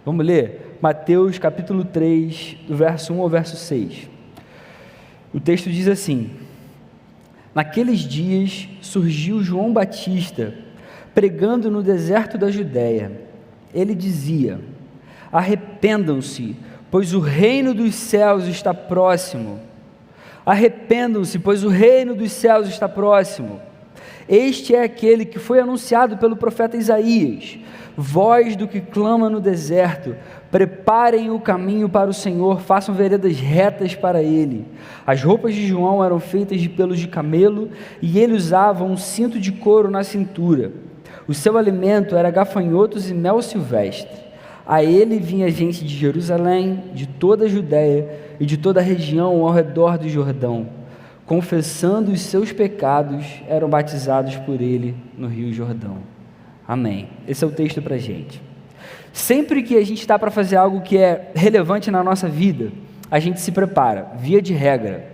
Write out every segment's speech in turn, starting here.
Vamos ler Mateus capítulo 3, do verso 1 ao verso 6. O texto diz assim: Naqueles dias surgiu João Batista, pregando no deserto da Judéia. Ele dizia: Arrependam-se, pois o reino dos céus está próximo. Arrependam-se, pois o reino dos céus está próximo. Este é aquele que foi anunciado pelo profeta Isaías. Voz do que clama no deserto: preparem o caminho para o Senhor, façam veredas retas para ele. As roupas de João eram feitas de pelos de camelo, e ele usava um cinto de couro na cintura. O seu alimento era gafanhotos e mel silvestre. A ele vinha gente de Jerusalém, de toda a Judéia e de toda a região ao redor do Jordão. Confessando os seus pecados, eram batizados por ele no Rio Jordão. Amém. Esse é o texto para a gente. Sempre que a gente está para fazer algo que é relevante na nossa vida, a gente se prepara, via de regra,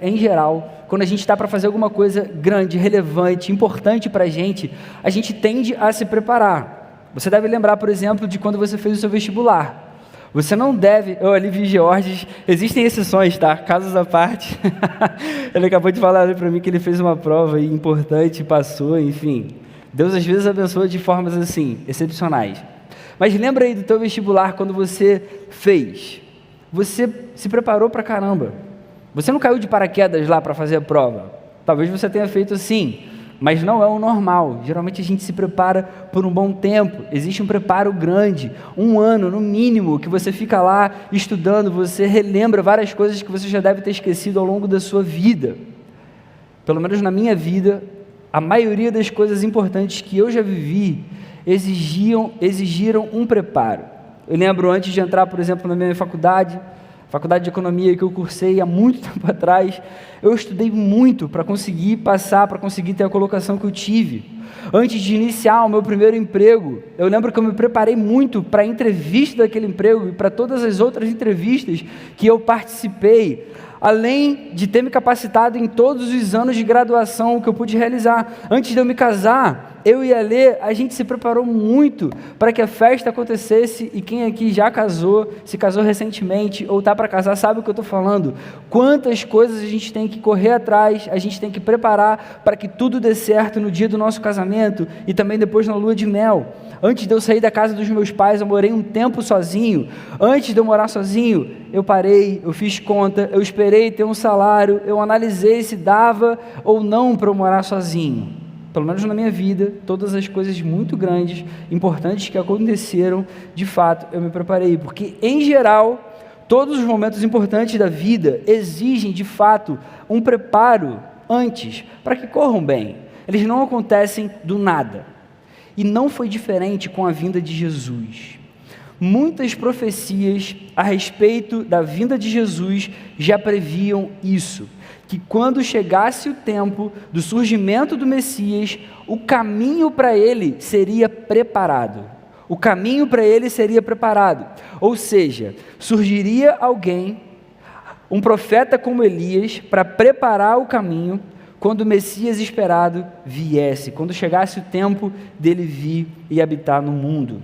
em geral, quando a gente está para fazer alguma coisa grande, relevante, importante para a gente tende a se preparar. Você deve lembrar, por exemplo, de quando você fez o seu vestibular. Você não deve... Eu ali vi Georges, existem exceções, tá? Casos à parte. Ele acabou de falar para mim que ele fez uma prova importante, passou, enfim. Deus às vezes abençoa de formas assim, excepcionais. Mas lembra aí do teu vestibular, quando você fez. Você se preparou pra caramba. Você não caiu de paraquedas lá para fazer a prova. Talvez você tenha feito assim, mas não é o normal. Geralmente a gente se prepara por um bom tempo. Existe um preparo grande, 1 ano no mínimo, que você fica lá estudando, você relembra várias coisas que você já deve ter esquecido ao longo da sua vida. Pelo menos na minha vida, a maioria das coisas importantes que eu já vivi exigiram um preparo. Eu lembro, antes de entrar, por exemplo, na minha faculdade de economia que eu cursei há muito tempo atrás, eu estudei muito para conseguir passar, para conseguir ter a colocação que eu tive. Antes de iniciar o meu primeiro emprego, eu lembro que eu me preparei muito para a entrevista daquele emprego e para todas as outras entrevistas que eu participei, além de ter me capacitado em todos os anos de graduação que eu pude realizar. Antes de eu me casar, eu e a Lê, a gente se preparou muito para que a festa acontecesse, e quem aqui já casou, se casou recentemente ou está para casar, sabe o que eu estou falando. Quantas coisas a gente tem que correr atrás, a gente tem que preparar para que tudo dê certo no dia do nosso casamento e também depois na lua de mel. Antes de eu sair da casa dos meus pais, eu morei um tempo sozinho. Antes de eu morar sozinho, eu parei, eu fiz conta, eu esperei ter um salário, eu analisei se dava ou não para eu morar sozinho. Pelo menos na minha vida, todas as coisas muito grandes, importantes que aconteceram, de fato, eu me preparei. Porque, em geral, todos os momentos importantes da vida exigem, de fato, um preparo antes, para que corram bem. Eles não acontecem do nada. E não foi diferente com a vinda de Jesus. Muitas profecias a respeito da vinda de Jesus já previam isso, que quando chegasse o tempo do surgimento do Messias, o caminho para ele seria preparado. O caminho para ele seria preparado. Ou seja, surgiria alguém, um profeta como Elias, para preparar o caminho quando o Messias esperado viesse, quando chegasse o tempo dele vir e habitar no mundo.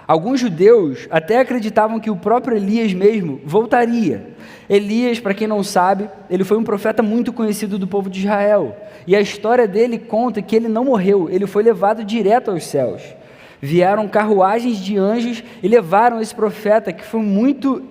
Alguns judeus até acreditavam que o próprio Elias mesmo voltaria. Elias, para quem não sabe, ele foi um profeta muito conhecido do povo de Israel. E a história dele conta que ele não morreu, ele foi levado direto aos céus. Vieram carruagens de anjos e levaram esse profeta, que foi muito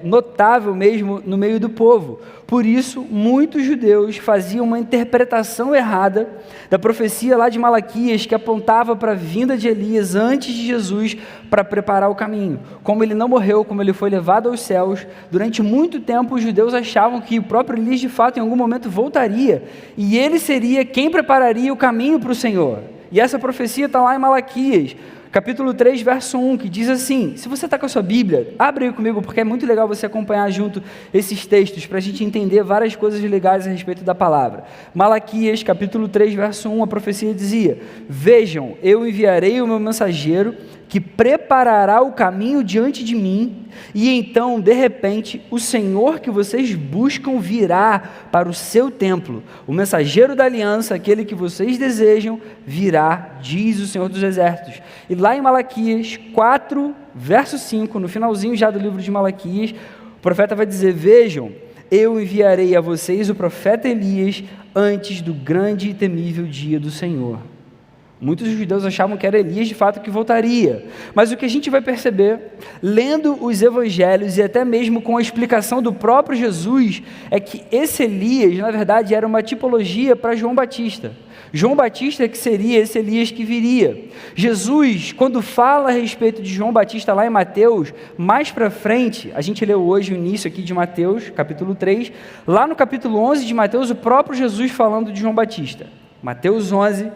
notável mesmo no meio do povo. Por isso, muitos judeus faziam uma interpretação errada da profecia lá de Malaquias, que apontava para a vinda de Elias antes de Jesus, para preparar o caminho. Como ele não morreu, como ele foi levado aos céus, durante muito tempo os judeus achavam que o próprio Elias de fato em algum momento voltaria, e ele seria quem prepararia o caminho para o Senhor. E essa profecia está lá em Malaquias, capítulo 3, verso 1, que diz assim, se você está com a sua Bíblia, abre aí comigo, porque é muito legal você acompanhar junto esses textos, para a gente entender várias coisas legais a respeito da palavra. Malaquias, capítulo 3, verso 1, a profecia dizia, vejam, eu enviarei o meu mensageiro, que preparará o caminho diante de mim, e então, de repente, o Senhor que vocês buscam virá para o seu templo. O mensageiro da aliança, aquele que vocês desejam, virá, diz o Senhor dos Exércitos. E lá em Malaquias 4, verso 5, no finalzinho já do livro de Malaquias, o profeta vai dizer: vejam, eu enviarei a vocês o profeta Elias antes do grande e temível dia do Senhor. Muitos judeus achavam que era Elias de fato que voltaria, mas o que a gente vai perceber, lendo os evangelhos e até mesmo com a explicação do próprio Jesus, é que esse Elias, na verdade, era uma tipologia para João Batista. João Batista que seria esse Elias que viria. Jesus, quando fala a respeito de João Batista lá em Mateus, mais para frente, a gente leu hoje o início aqui de Mateus, capítulo 3, lá no capítulo 11 de Mateus, o próprio Jesus falando de João Batista. Mateus 11,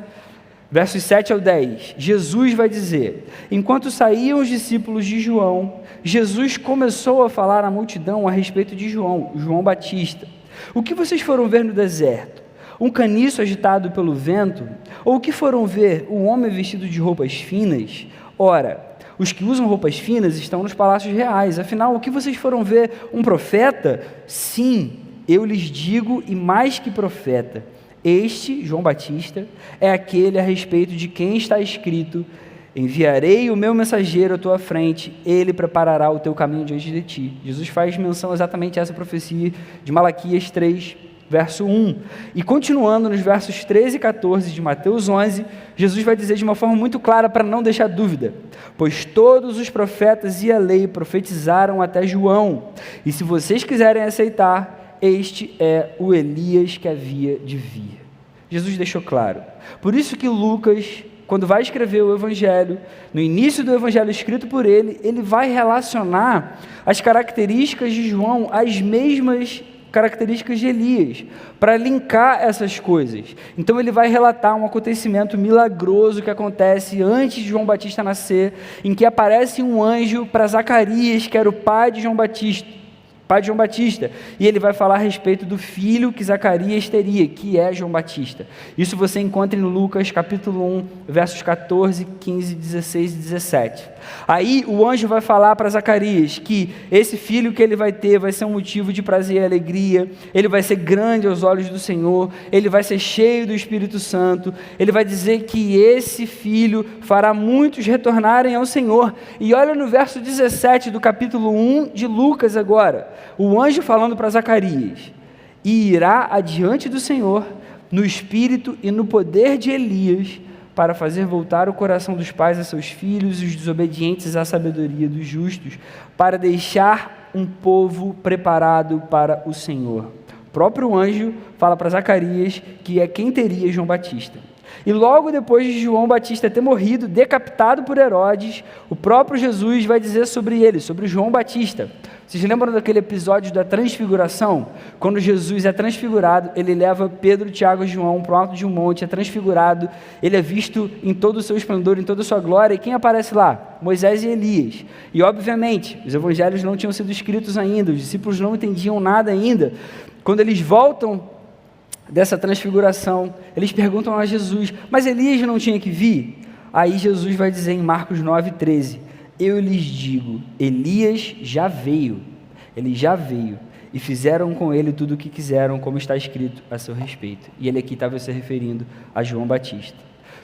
versos 7 ao 10, Jesus vai dizer: enquanto saíam os discípulos de João, Jesus começou a falar à multidão a respeito de João Batista. O que vocês foram ver no deserto? Um caniço agitado pelo vento? Ou o que foram ver? Um homem vestido de roupas finas? Ora, os que usam roupas finas estão nos palácios reais. Afinal, o que vocês foram ver? Um profeta? Sim, eu lhes digo, e mais que profeta. Este, João Batista, é aquele a respeito de quem está escrito: enviarei o meu mensageiro à tua frente, ele preparará o teu caminho diante de ti. Jesus faz menção exatamente a essa profecia de Malaquias 3, verso 1. E continuando nos versos 13 e 14 de Mateus 11, Jesus vai dizer de uma forma muito clara para não deixar dúvida: pois todos os profetas e a lei profetizaram até João, e se vocês quiserem aceitar, este é o Elias que havia de vir. Jesus deixou claro. Por isso que Lucas, quando vai escrever o Evangelho, no início do Evangelho escrito por ele, ele vai relacionar as características de João às mesmas características de Elias, para linkar essas coisas. Então ele vai relatar um acontecimento milagroso que acontece antes de João Batista nascer, em que aparece um anjo para Zacarias, que era o pai de João Batista, e ele vai falar a respeito do filho que Zacarias teria, que é João Batista. Isso você encontra em Lucas capítulo 1, versos 14, 15, 16 e 17. Aí o anjo vai falar para Zacarias que esse filho que ele vai ter vai ser um motivo de prazer e alegria, ele vai ser grande aos olhos do Senhor, ele vai ser cheio do Espírito Santo, ele vai dizer que esse filho fará muitos retornarem ao Senhor. E olha no verso 17 do capítulo 1 de Lucas agora, o anjo falando para Zacarias: e irá adiante do Senhor no espírito e no poder de Elias, para fazer voltar o coração dos pais a seus filhos e os desobedientes à sabedoria dos justos, para deixar um povo preparado para o Senhor. O próprio anjo fala para Zacarias que é quem teria João Batista. E logo depois de João Batista ter morrido, decapitado por Herodes, o próprio Jesus vai dizer sobre ele, sobre João Batista. Vocês lembram daquele episódio da transfiguração? Quando Jesus é transfigurado, ele leva Pedro, Tiago e João para o alto de um monte, é transfigurado, ele é visto em todo o seu esplendor, em toda a sua glória, e quem aparece lá? Moisés e Elias. E obviamente, os evangelhos não tinham sido escritos ainda, os discípulos não entendiam nada ainda. Quando eles voltam dessa transfiguração, eles perguntam a Jesus: mas Elias não tinha que vir? Aí Jesus vai dizer em Marcos 9:13: eu lhes digo, Elias já veio, ele já veio, e fizeram com ele tudo o que quiseram, como está escrito a seu respeito. E ele aqui estava se referindo a João Batista.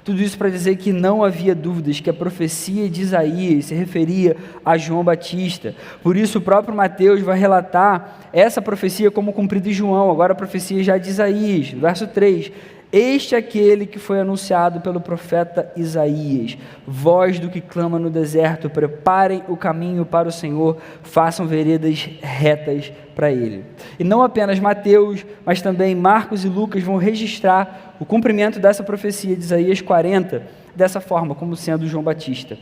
Tudo isso para dizer que não havia dúvidas que a profecia de Isaías se referia a João Batista. Por isso o próprio Mateus vai relatar essa profecia como cumprida em João, agora a profecia já de Isaías, verso 3. Este é aquele que foi anunciado pelo profeta Isaías, voz do que clama no deserto: preparem o caminho para o Senhor, façam veredas retas para ele. E não apenas Mateus, mas também Marcos e Lucas vão registrar o cumprimento dessa profecia de Isaías 40, dessa forma, como sendo João Batista.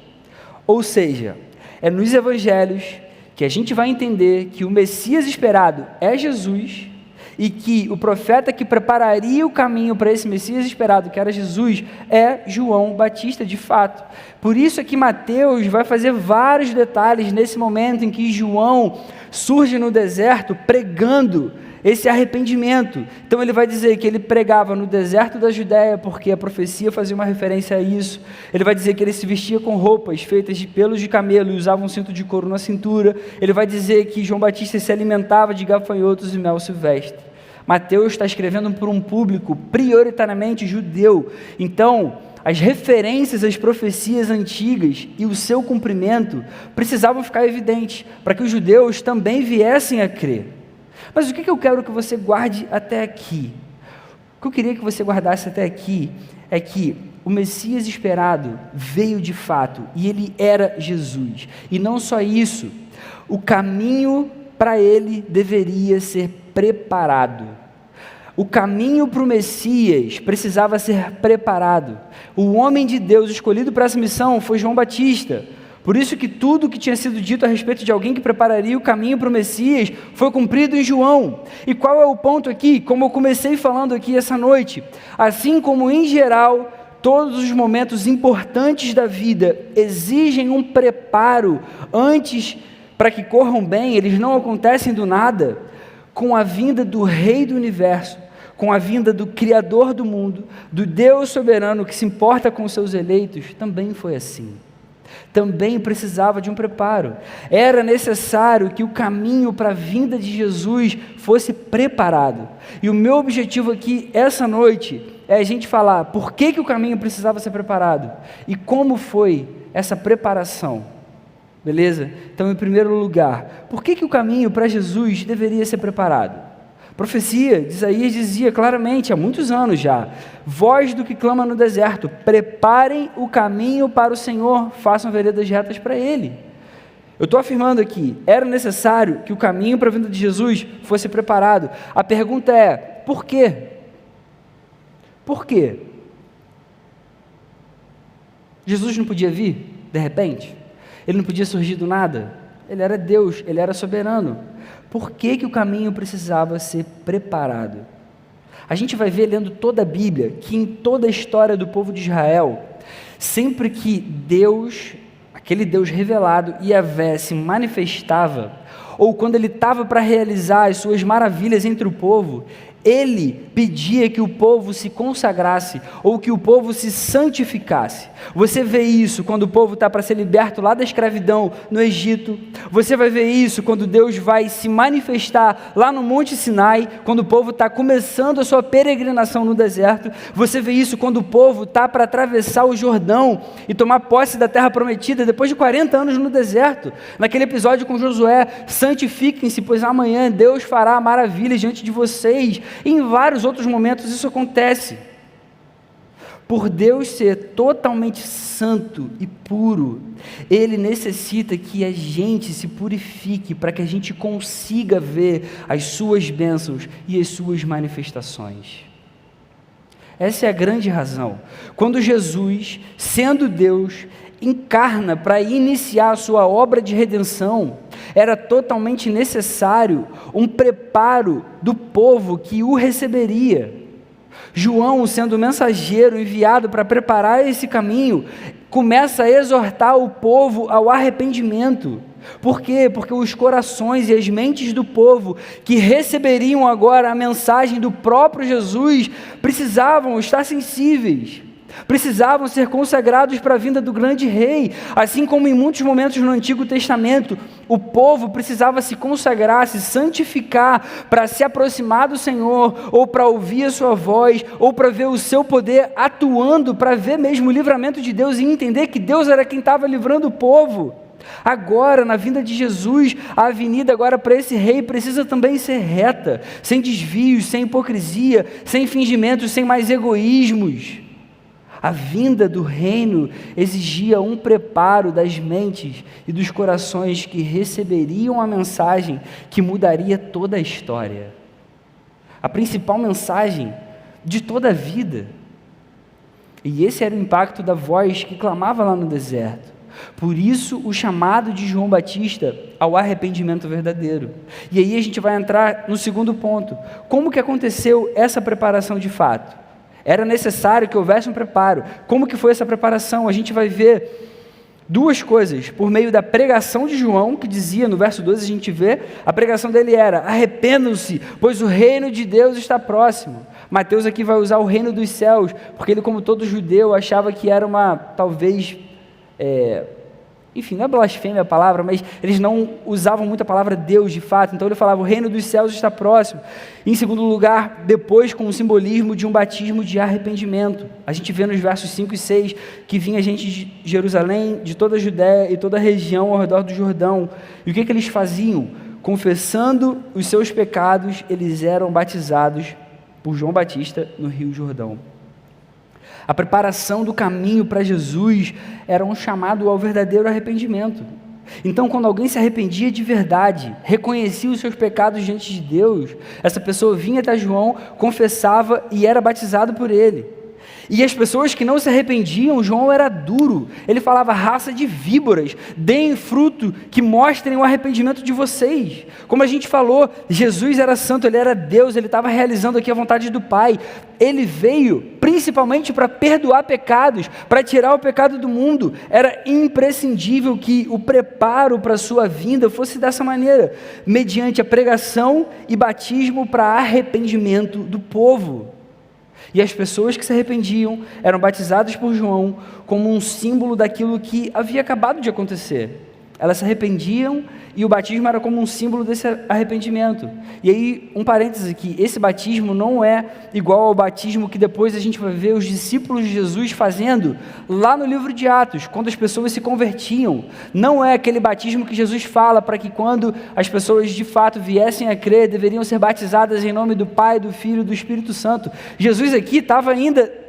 Ou seja, é nos evangelhos que a gente vai entender que o Messias esperado é Jesus, e que o profeta que prepararia o caminho para esse Messias esperado, que era Jesus, é João Batista de fato. Por isso é que Mateus vai fazer vários detalhes nesse momento em que João surge no deserto pregando esse arrependimento. Então ele vai dizer que ele pregava no deserto da Judéia, porque a profecia fazia uma referência a isso. Ele vai dizer que ele se vestia com roupas feitas de pelos de camelo e usava um cinto de couro na cintura. Ele vai dizer que João Batista se alimentava de gafanhotos e mel silvestre. Mateus está escrevendo para um público prioritariamente judeu. Então, as referências às profecias antigas e o seu cumprimento precisavam ficar evidentes para que os judeus também viessem a crer. Mas o que eu quero que você guarde até aqui? O que eu queria que você guardasse até aqui é que o Messias esperado veio de fato e ele era Jesus. E não só isso, o caminho para ele deveria ser preparado. O caminho para o Messias precisava ser preparado. O homem de Deus escolhido para essa missão foi João Batista. Por isso que tudo o que tinha sido dito a respeito de alguém que prepararia o caminho para o Messias foi cumprido em João. E qual é o ponto aqui? Como eu comecei falando aqui essa noite, assim como em geral todos os momentos importantes da vida exigem um preparo antes para que corram bem, eles não acontecem do nada, com a vinda do Rei do Universo, com a vinda do Criador do mundo, do Deus soberano que se importa com os seus eleitos, também foi assim. Também precisava de um preparo. Era necessário que o caminho para a vinda de Jesus fosse preparado. E o meu objetivo aqui, essa noite, é a gente falar por que o caminho precisava ser preparado e como foi essa preparação. Beleza? Então, em primeiro lugar, por que o caminho para Jesus deveria ser preparado? A profecia de Isaías dizia claramente, há muitos anos já, voz do que clama no deserto, preparem o caminho para o Senhor, façam veredas retas para Ele. Eu estou afirmando aqui, era necessário que o caminho para a vinda de Jesus fosse preparado. A pergunta é, por quê? Por quê? Jesus não podia vir, de repente? Ele não podia surgir do nada? Ele era Deus, ele era soberano. Por que o caminho precisava ser preparado? A gente vai ver, lendo toda a Bíblia, que em toda a história do povo de Israel, sempre que Deus, aquele Deus revelado, Yahvé, se manifestava, ou quando ele estava para realizar as suas maravilhas entre o povo, ele pedia que o povo se consagrasse, ou que o povo se santificasse. Você vê isso quando o povo está para ser liberto lá da escravidão no Egito. Você vai ver isso quando Deus vai se manifestar lá no Monte Sinai, quando o povo está começando a sua peregrinação no deserto. Você vê isso quando o povo está para atravessar o Jordão e tomar posse da terra prometida, depois de 40 anos no deserto. Naquele episódio com Josué, santifiquem-se, pois amanhã Deus fará maravilhas diante de vocês. E em vários outros momentos isso acontece. Por Deus ser totalmente santo e puro, Ele necessita que a gente se purifique para que a gente consiga ver as suas bênçãos e as suas manifestações. Essa é a grande razão. Quando Jesus, sendo Deus, encarna para iniciar a sua obra de redenção, era totalmente necessário um preparo do povo que o receberia. João, sendo mensageiro enviado para preparar esse caminho, começa a exortar o povo ao arrependimento. Por quê? Porque os corações e as mentes do povo que receberiam agora a mensagem do próprio Jesus precisavam estar sensíveis. Precisavam ser consagrados para a vinda do grande rei, assim como em muitos momentos no Antigo Testamento, o povo precisava se consagrar, se santificar para se aproximar do Senhor, ou para ouvir a sua voz, ou para ver o seu poder atuando, para ver mesmo o livramento de Deus e entender que Deus era quem estava livrando o povo. Agora, na vinda de Jesus, a avenida agora para esse rei precisa também ser reta, sem desvios, sem hipocrisia, sem fingimentos, sem mais egoísmos. A vinda do reino exigia um preparo das mentes e dos corações que receberiam a mensagem que mudaria toda a história. A principal mensagem de toda a vida. E esse era o impacto da voz que clamava lá no deserto. Por isso, o chamado de João Batista ao arrependimento verdadeiro. E aí a gente vai entrar no segundo ponto. Como que aconteceu essa preparação de fato? Era necessário que houvesse um preparo. Como que foi essa preparação? A gente vai ver Duas coisas, por meio da pregação de João, que dizia, no verso 12 a gente vê, a pregação dele era: arrependam-se, pois o reino de Deus está próximo. Mateus aqui vai usar o reino dos céus, porque ele, como todo judeu, achava que era uma, talvez, enfim, não é blasfêmia a palavra, mas eles não usavam muito a palavra Deus de fato, então ele falava: o reino dos céus está próximo. Em segundo lugar, depois com o simbolismo de um batismo de arrependimento. A gente vê nos versos 5 e 6 que vinha gente de Jerusalém, de toda a Judéia e toda a região ao redor do Jordão. E o que eles faziam? Confessando os seus pecados, eles eram batizados por João Batista no Rio Jordão. A preparação do caminho para Jesus era um chamado ao verdadeiro arrependimento. Então, quando alguém se arrependia de verdade, reconhecia os seus pecados diante de Deus, essa pessoa vinha até João, confessava e era batizado por ele. E as pessoas que não se arrependiam, João era duro. Ele falava: raça de víboras, deem fruto que mostrem o arrependimento de vocês. Como a gente falou, Jesus era santo, ele era Deus, ele estava realizando aqui a vontade do Pai. Ele veio principalmente para perdoar pecados, para tirar o pecado do mundo. Era imprescindível que o preparo para a sua vinda fosse dessa maneira, mediante a pregação e batismo para arrependimento do povo. E as pessoas que se arrependiam eram batizadas por João como um símbolo daquilo que havia acabado de acontecer. Elas se arrependiam e o batismo era como um símbolo desse arrependimento. E aí, um parênteses aqui: esse batismo não é igual ao batismo que depois a gente vai ver os discípulos de Jesus fazendo lá no livro de Atos, quando as pessoas se convertiam. Não é aquele batismo que Jesus fala para que quando as pessoas de fato viessem a crer, deveriam ser batizadas em nome do Pai, do Filho e do Espírito Santo. Jesus aqui estava ainda...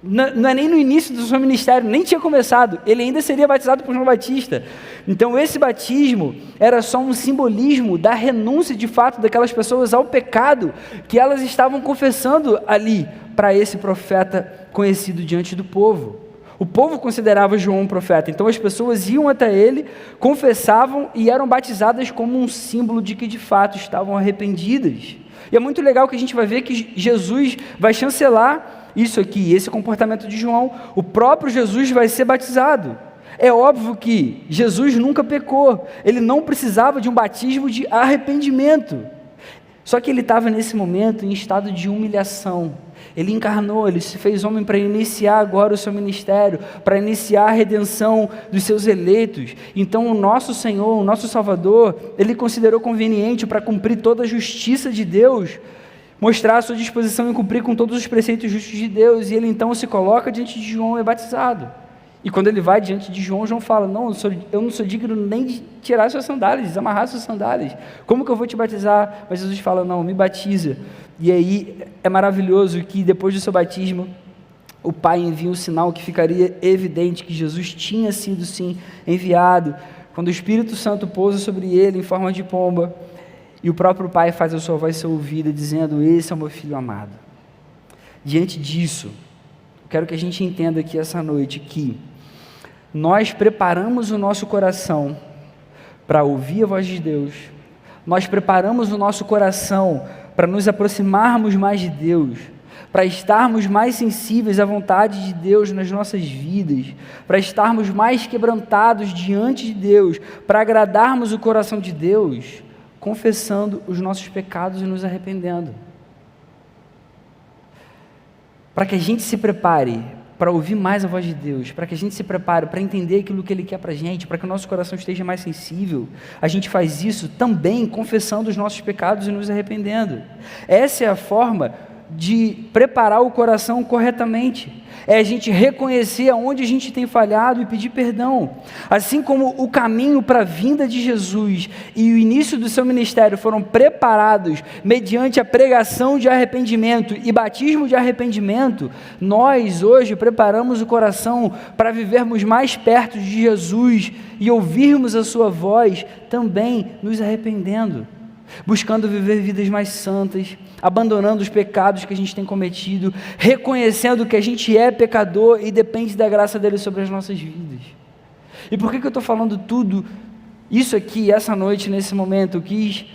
Não é nem no início do seu ministério, nem tinha começado, ele ainda seria batizado por João Batista. Então esse batismo era só um simbolismo da renúncia de fato daquelas pessoas ao pecado que elas estavam confessando ali para esse profeta conhecido diante do povo. O povo considerava João um profeta, então as pessoas iam até ele, confessavam e eram batizadas como um símbolo de que de fato estavam arrependidas. E é muito legal que a gente vai ver que Jesus vai chancelar isso aqui, esse comportamento de João. O próprio Jesus vai ser batizado. É óbvio que Jesus nunca pecou, ele não precisava de um batismo de arrependimento. Só que ele estava nesse momento em estado de humilhação. Ele encarnou, ele se fez homem para iniciar agora o seu ministério, para iniciar a redenção dos seus eleitos. Então o nosso Senhor, o nosso Salvador, ele considerou conveniente para cumprir toda a justiça de Deus, mostrar a sua disposição em cumprir com todos os preceitos justos de Deus, e ele então se coloca diante de João e é batizado. E quando ele vai diante de João, João fala: não, eu não sou digno nem de tirar suas sandálias, desamarrar suas sandálias, como que eu vou te batizar? Mas Jesus fala: não, me batiza. E aí é maravilhoso que depois do seu batismo, o Pai envia um sinal que ficaria evidente que Jesus tinha sido sim enviado, quando o Espírito Santo pousa sobre ele em forma de pomba, e o próprio Pai faz a sua voz ser ouvida, dizendo: esse é o meu Filho amado. Diante disso, quero que a gente entenda aqui essa noite que nós preparamos o nosso coração para ouvir a voz de Deus, nós preparamos o nosso coração para nos aproximarmos mais de Deus, para estarmos mais sensíveis à vontade de Deus nas nossas vidas, para estarmos mais quebrantados diante de Deus, para agradarmos o coração de Deus, confessando os nossos pecados e nos arrependendo. Para que a gente se prepare para ouvir mais a voz de Deus, para que a gente se prepare para entender aquilo que Ele quer para a gente, para que o nosso coração esteja mais sensível, a gente faz isso também confessando os nossos pecados e nos arrependendo. Essa é a forma de preparar o coração corretamente, é a gente reconhecer aonde a gente tem falhado e pedir perdão. Assim como o caminho para a vinda de Jesus e o início do seu ministério foram preparados mediante a pregação de arrependimento e batismo de arrependimento, nós hoje preparamos o coração para vivermos mais perto de Jesus e ouvirmos a sua voz também nos arrependendo, buscando viver vidas mais santas, abandonando os pecados que a gente tem cometido, reconhecendo que a gente é pecador e depende da graça dele sobre as nossas vidas. E por que eu estou falando tudo isso aqui, essa noite, nesse momento? Eu quis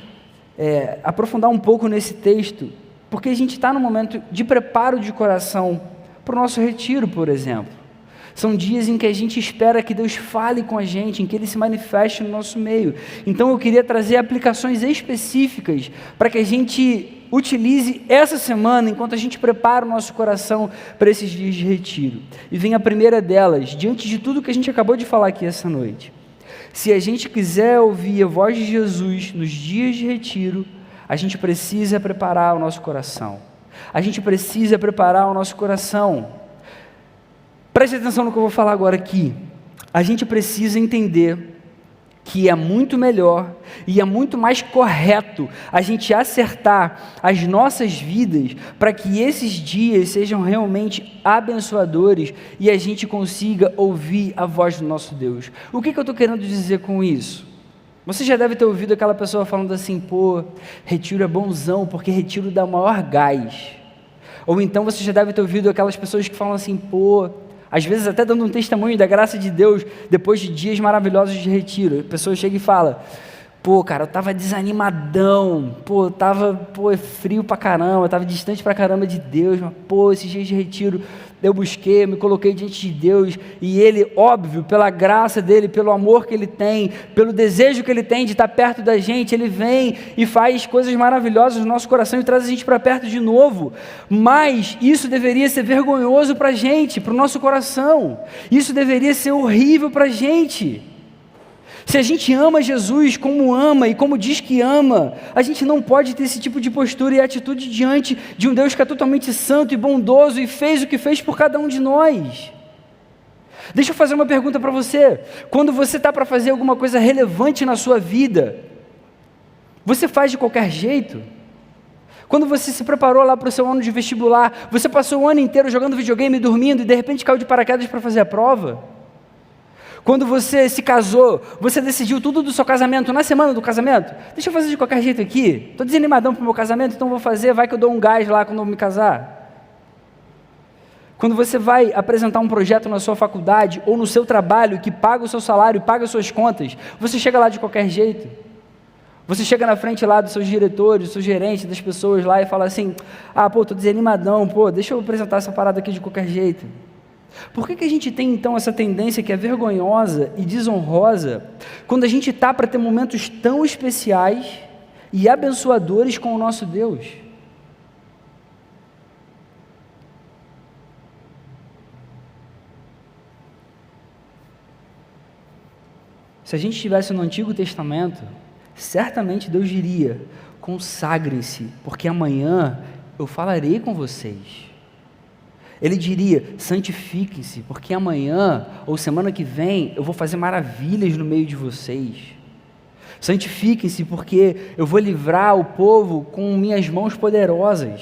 aprofundar um pouco nesse texto, porque a gente está no momento de preparo de coração para o nosso retiro, por exemplo. São dias em que a gente espera que Deus fale com a gente, em que Ele se manifeste no nosso meio. Então eu queria trazer aplicações específicas para que a gente utilize essa semana, enquanto a gente prepara o nosso coração para esses dias de retiro. E vem a primeira delas, diante de tudo que a gente acabou de falar aqui essa noite. Se a gente quiser ouvir a voz de Jesus nos dias de retiro, a gente precisa preparar o nosso coração. A gente precisa preparar o nosso coração. Preste atenção no que eu vou falar agora aqui. A gente precisa entender que é muito melhor e é muito mais correto a gente acertar as nossas vidas para que esses dias sejam realmente abençoadores e a gente consiga ouvir a voz do nosso Deus. O que eu estou querendo dizer com isso? Você já deve ter ouvido aquela pessoa falando assim, pô, retiro é bonzão porque retiro dá maior gás. Ou então você já deve ter ouvido aquelas pessoas que falam assim, pô, às vezes até dando um testemunho da graça de Deus, depois de dias maravilhosos de retiro. A pessoa chega e fala, pô, cara, eu estava desanimadão, pô, é frio pra caramba, eu estava distante pra caramba de Deus, mas, pô, esses dias de retiro, eu busquei, eu me coloquei diante de Deus, e Ele, óbvio, pela graça dEle, pelo amor que Ele tem, pelo desejo que Ele tem de estar perto da gente, Ele vem e faz coisas maravilhosas no nosso coração e traz a gente para perto de novo, mas isso deveria ser vergonhoso para a gente, para o nosso coração, isso deveria ser horrível para a gente. Se a gente ama Jesus como ama e como diz que ama, a gente não pode ter esse tipo de postura e atitude diante de um Deus que é totalmente santo e bondoso e fez o que fez por cada um de nós. Deixa eu fazer uma pergunta para você. Quando você está para fazer alguma coisa relevante na sua vida, você faz de qualquer jeito? Quando você se preparou lá para o seu ano de vestibular, você passou o ano inteiro jogando videogame, dormindo e de repente caiu de paraquedas para fazer a prova? Quando você se casou, você decidiu tudo do seu casamento na semana do casamento? Deixa eu fazer de qualquer jeito aqui. Estou desanimadão para o meu casamento, então vou fazer, vai que eu dou um gás lá quando eu me casar. Quando você vai apresentar um projeto na sua faculdade ou no seu trabalho que paga o seu salário, paga as suas contas, você chega lá de qualquer jeito. Você chega na frente lá dos seus diretores, dos seus gerentes, das pessoas lá e fala assim, estou desanimadão, deixa eu apresentar essa parada aqui de qualquer jeito. Por que a gente tem então essa tendência que é vergonhosa e desonrosa quando a gente está para ter momentos tão especiais e abençoadores com o nosso Deus? Se a gente estivesse no Antigo Testamento, certamente Deus diria, consagrem-se, porque amanhã eu falarei com vocês. Ele diria, santifiquem-se, porque amanhã ou semana que vem eu vou fazer maravilhas no meio de vocês. Santifiquem-se, porque eu vou livrar o povo com minhas mãos poderosas.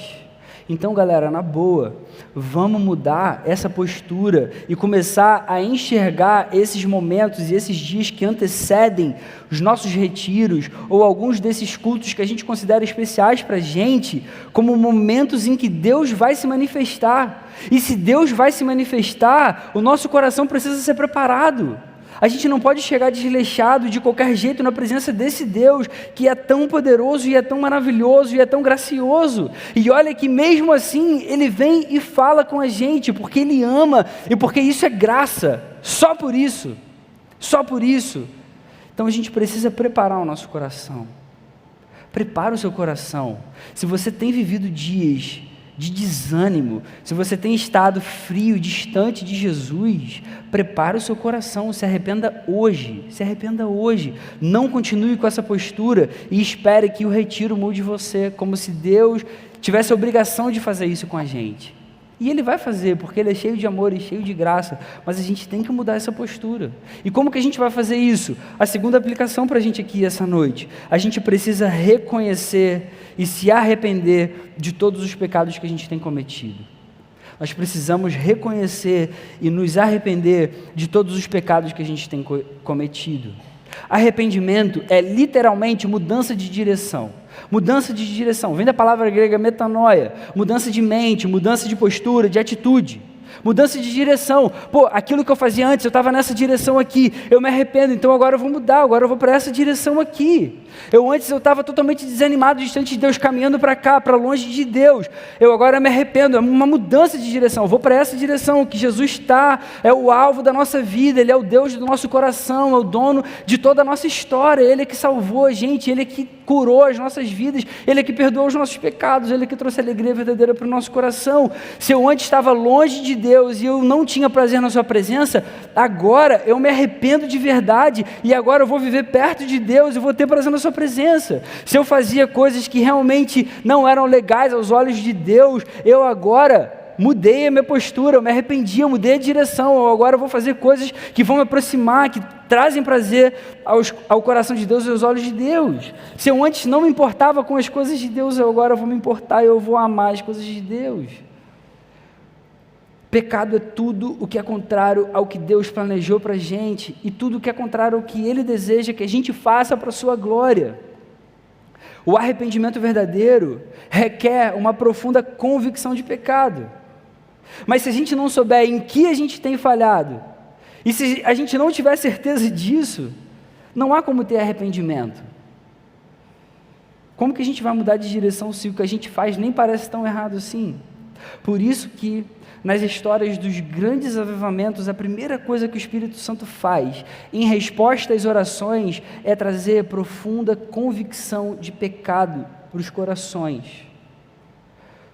Então, galera, na boa, vamos mudar essa postura e começar a enxergar esses momentos e esses dias que antecedem os nossos retiros ou alguns desses cultos que a gente considera especiais para a gente, como momentos em que Deus vai se manifestar. E se Deus vai se manifestar, o nosso coração precisa ser preparado. A gente não pode chegar desleixado de qualquer jeito na presença desse Deus que é tão poderoso e é tão maravilhoso e é tão gracioso. E olha que mesmo assim Ele vem e fala com a gente porque Ele ama e porque isso é graça, só por isso, só por isso. Então a gente precisa preparar o nosso coração. Prepara o seu coração. Se você tem vivido dias de desânimo, se você tem estado frio, distante de Jesus, prepare o seu coração, se arrependa hoje, não continue com essa postura e espere que o retiro mude você, como se Deus tivesse a obrigação de fazer isso com a gente. E Ele vai fazer, porque Ele é cheio de amor e cheio de graça, mas a gente tem que mudar essa postura. E como que a gente vai fazer isso? A segunda aplicação para a gente aqui essa noite, a gente precisa reconhecer e se arrepender de todos os pecados que a gente tem cometido. Nós precisamos reconhecer e nos arrepender de todos os pecados que a gente tem cometido. Arrependimento é literalmente mudança de direção. Mudança de direção, vem da palavra grega metanoia, mudança de mente, mudança de postura, de atitude. mudança de direção. Pô, aquilo que eu fazia antes, eu estava nessa direção aqui, eu me arrependo, então agora eu vou mudar, agora eu vou para essa direção aqui. Antes eu estava totalmente desanimado, distante de Deus, caminhando para cá, para longe de Deus. Eu agora me arrependo, é uma mudança de direção, eu vou para essa direção, que Jesus está, é o alvo da nossa vida, Ele é o Deus do nosso coração, é o dono de toda a nossa história, Ele é que salvou a gente, Ele é que curou as nossas vidas, Ele é que perdoou os nossos pecados, Ele é que trouxe alegria verdadeira para o nosso coração. Se eu antes estava longe de Deus e eu não tinha prazer na sua presença, agora eu me arrependo de verdade e agora eu vou viver perto de Deus e vou ter prazer na sua presença. Se eu fazia coisas que realmente não eram legais aos olhos de Deus, eu agora mudei a minha postura, eu me arrependi, eu mudei a direção, eu agora vou fazer coisas que vão me aproximar, que trazem prazer ao coração de Deus e aos olhos de Deus. Se eu antes não me importava com as coisas de Deus, eu agora vou me importar e eu vou amar as coisas de Deus. Pecado é tudo o que é contrário ao que Deus planejou para a gente e tudo o que é contrário ao que Ele deseja que a gente faça para a sua glória. O arrependimento verdadeiro requer uma profunda convicção de pecado. Mas se a gente não souber em que a gente tem falhado, e se a gente não tiver certeza disso, não há como ter arrependimento. Como que a gente vai mudar de direção se o que a gente faz nem parece tão errado assim? Por isso que nas histórias dos grandes avivamentos, a primeira coisa que o Espírito Santo faz, em resposta às orações, é trazer profunda convicção de pecado para os corações.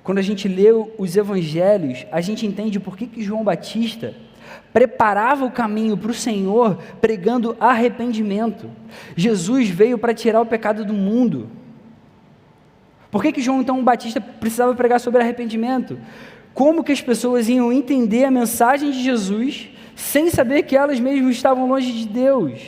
Quando a gente lê os evangelhos, a gente entende por que João Batista preparava o caminho para o Senhor pregando arrependimento. Jesus veio para tirar o pecado do mundo. Por que João então Batista precisava pregar sobre arrependimento? Como que as pessoas iam entender a mensagem de Jesus sem saber que elas mesmas estavam longe de Deus?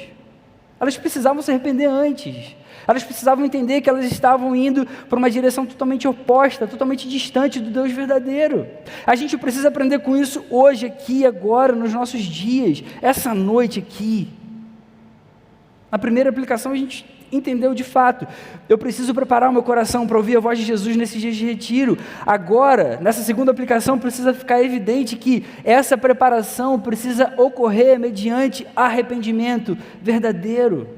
Elas precisavam se arrepender antes. Elas precisavam entender que elas estavam indo para uma direção totalmente oposta, totalmente distante do Deus verdadeiro. A gente precisa aprender com isso hoje, aqui, agora, nos nossos dias, essa noite aqui. Na primeira aplicação a gente entendeu de fato, eu preciso preparar o meu coração para ouvir a voz de Jesus nesses dias de retiro. Agora, nessa segunda aplicação, precisa ficar evidente que essa preparação precisa ocorrer mediante arrependimento verdadeiro.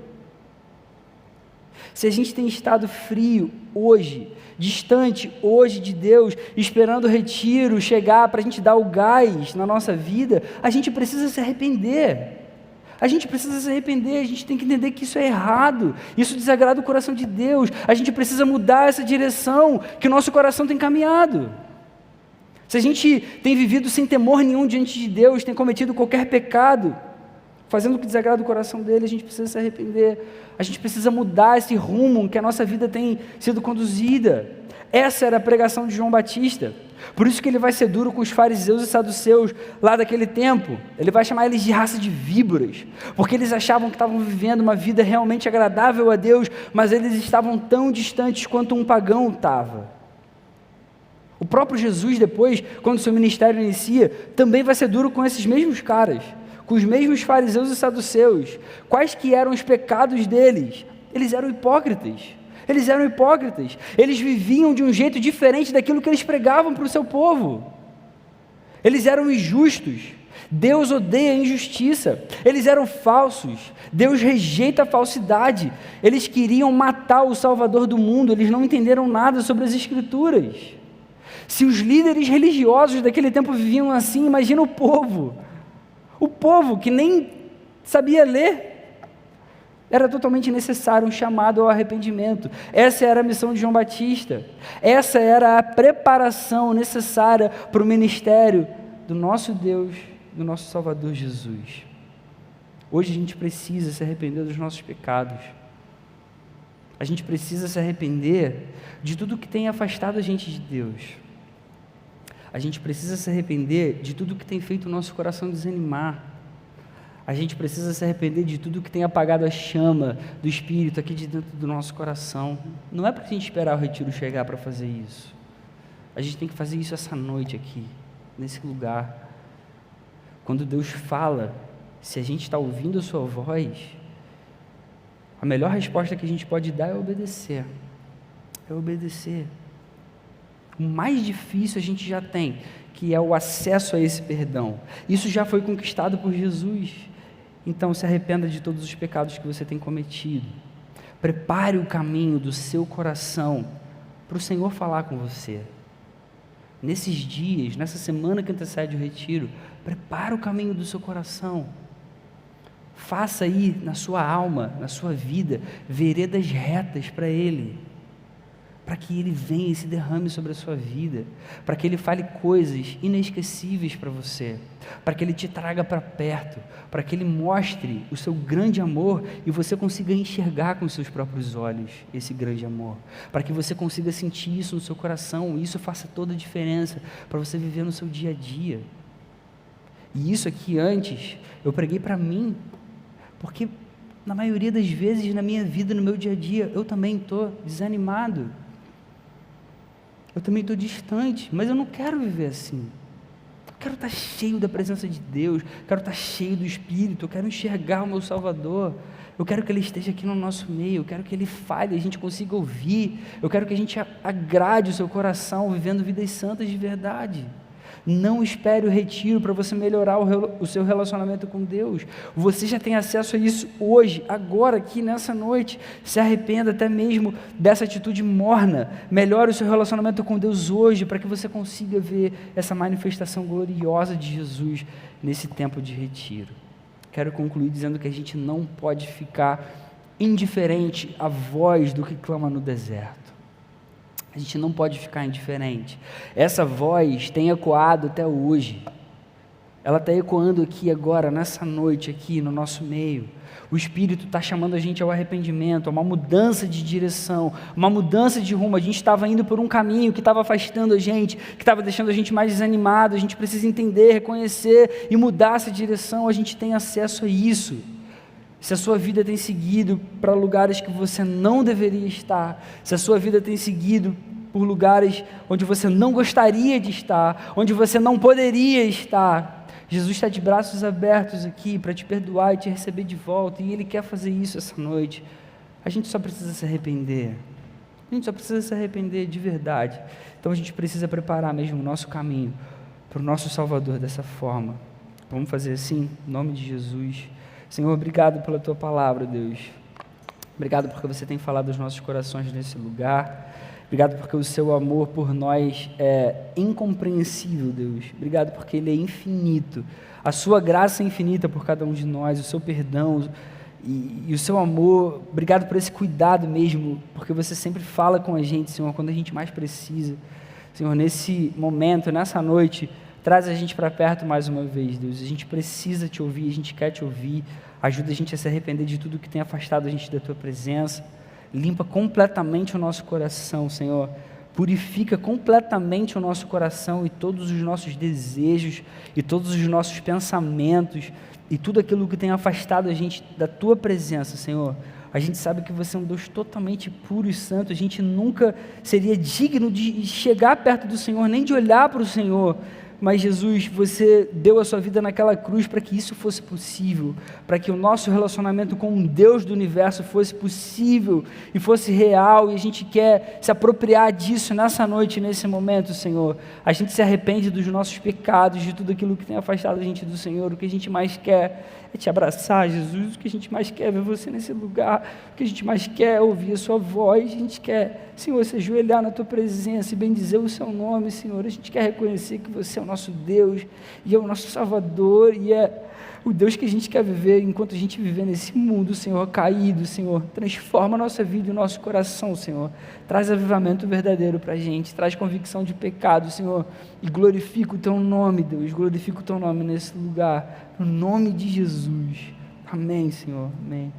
Se a gente tem estado frio hoje, distante hoje de Deus, esperando o retiro chegar para a gente dar o gás na nossa vida, a gente precisa se arrepender. A gente precisa se arrepender, a gente tem que entender que isso é errado, isso desagrada o coração de Deus, a gente precisa mudar essa direção que o nosso coração tem caminhado. Se a gente tem vivido sem temor nenhum diante de Deus, tem cometido qualquer pecado, fazendo o que desagrada o coração dele, a gente precisa se arrepender, a gente precisa mudar esse rumo que a nossa vida tem sido conduzida. Essa era a pregação de João Batista. Por isso que ele vai ser duro com os fariseus e saduceus lá daquele tempo. Ele vai chamar eles de raça de víboras, porque eles achavam que estavam vivendo uma vida realmente agradável a Deus, mas eles estavam tão distantes quanto um pagão estava. O próprio Jesus depois, quando seu ministério inicia, também vai ser duro com esses mesmos caras, com os mesmos fariseus e saduceus. Quais que eram os pecados deles? Eles eram hipócritas. Eles viviam de um jeito diferente daquilo que eles pregavam para o seu povo. Eles eram injustos. Deus odeia a injustiça. Eles eram falsos. Deus rejeita a falsidade. Eles queriam matar o Salvador do mundo. Eles não entenderam nada sobre as Escrituras. Se os líderes religiosos daquele tempo viviam assim, imagina o povo. O povo que nem sabia ler. Era totalmente necessário um chamado ao arrependimento. Essa era a missão de João Batista. Essa era a preparação necessária para o ministério do nosso Deus, do nosso Salvador Jesus. Hoje a gente precisa se arrepender dos nossos pecados. A gente precisa se arrepender de tudo que tem afastado a gente de Deus. A gente precisa se arrepender de tudo que tem feito o nosso coração desanimar. A gente precisa se arrepender de tudo que tem apagado a chama do Espírito aqui de dentro do nosso coração. Não é para a gente esperar o retiro chegar para fazer isso. A gente tem que fazer isso essa noite aqui, nesse lugar. Quando Deus fala, se a gente está ouvindo a sua voz, a melhor resposta que a gente pode dar é obedecer. É obedecer. O mais difícil a gente já tem, que é o acesso a esse perdão. Isso já foi conquistado por Jesus. Então se arrependa de todos os pecados que você tem cometido. Prepare o caminho do seu coração para o Senhor falar com você. Nesses dias, nessa semana que antecede o retiro, prepare o caminho do seu coração. Faça aí na sua alma, na sua vida, veredas retas para Ele. Para que Ele venha e se derrame sobre a sua vida, para que Ele fale coisas inesquecíveis para você, para que Ele te traga para perto, para que Ele mostre o seu grande amor e você consiga enxergar com os seus próprios olhos esse grande amor, para que você consiga sentir isso no seu coração e isso faça toda a diferença para você viver no seu dia a dia. E isso aqui antes, eu preguei para mim, porque na maioria das vezes na minha vida, no meu dia a dia, eu também estou desanimado. Eu também estou distante, mas eu não quero viver assim. Eu quero estar cheio da presença de Deus, quero estar cheio do Espírito, eu quero enxergar o meu Salvador, eu quero que Ele esteja aqui no nosso meio, eu quero que Ele fale, a gente consiga ouvir, eu quero que a gente agrade o seu coração, vivendo vidas santas de verdade. Não espere o retiro para você melhorar o seu relacionamento com Deus. Você já tem acesso a isso hoje, agora, aqui nessa noite. Se arrependa até mesmo dessa atitude morna. Melhore o seu relacionamento com Deus hoje, para que você consiga ver essa manifestação gloriosa de Jesus nesse tempo de retiro. Quero concluir dizendo que a gente não pode ficar indiferente à voz do que clama no deserto. A gente não pode ficar indiferente. Essa voz tem ecoado até hoje. Ela está ecoando aqui agora, nessa noite aqui no nosso meio. O Espírito está chamando a gente ao arrependimento, a uma mudança de direção, uma mudança de rumo. A gente estava indo por um caminho que estava afastando a gente, que estava deixando a gente mais desanimado. A gente precisa entender, reconhecer e mudar essa direção. A gente tem acesso a isso. Se a sua vida tem seguido para lugares que você não deveria estar, se a sua vida tem seguido por lugares onde você não gostaria de estar, onde você não poderia estar, Jesus está de braços abertos aqui para te perdoar e te receber de volta, e Ele quer fazer isso essa noite. A gente só precisa se arrepender, a gente só precisa se arrepender de verdade. Então a gente precisa preparar mesmo o nosso caminho para o nosso Salvador dessa forma. Vamos fazer assim, em nome de Jesus. Senhor, obrigado pela Tua palavra, Deus. Obrigado porque você tem falado aos nossos corações nesse lugar. Obrigado porque o Seu amor por nós é incompreensível, Deus. Obrigado porque Ele é infinito. A Sua graça é infinita por cada um de nós, o Seu perdão e o Seu amor. Obrigado por esse cuidado mesmo, porque você sempre fala com a gente, Senhor, quando a gente mais precisa. Senhor, nesse momento, nessa noite, traz a gente para perto mais uma vez, Deus. A gente precisa Te ouvir, a gente quer Te ouvir. Ajuda a gente a se arrepender de tudo que tem afastado a gente da Tua presença. Limpa completamente o nosso coração, Senhor. Purifica completamente o nosso coração e todos os nossos desejos e todos os nossos pensamentos e tudo aquilo que tem afastado a gente da Tua presença, Senhor. A gente sabe que você é um Deus totalmente puro e santo. A gente nunca seria digno de chegar perto do Senhor, nem de olhar para o Senhor. Mas Jesus, você deu a sua vida naquela cruz para que isso fosse possível, para que o nosso relacionamento com o Deus do universo fosse possível e fosse real, e a gente quer se apropriar disso nessa noite, nesse momento, Senhor. A gente se arrepende dos nossos pecados, de tudo aquilo que tem afastado a gente do Senhor. O que a gente mais quer é Te abraçar, Jesus. O que a gente mais quer é ver você nesse lugar. O que a gente mais quer é ouvir a Sua voz. A gente quer, Senhor, se ajoelhar na Tua presença e bendizer o Seu nome, Senhor. A gente quer reconhecer que você é o nosso Deus e é o nosso Salvador e é o Deus que a gente quer viver enquanto a gente viver nesse mundo, Senhor, caído, Senhor. Transforma a nossa vida e o nosso coração, Senhor. Traz avivamento verdadeiro para a gente, traz convicção de pecado, Senhor, e glorifica o Teu nome, Deus, glorifica o Teu nome nesse lugar, no nome de Jesus. Amém, Senhor, amém.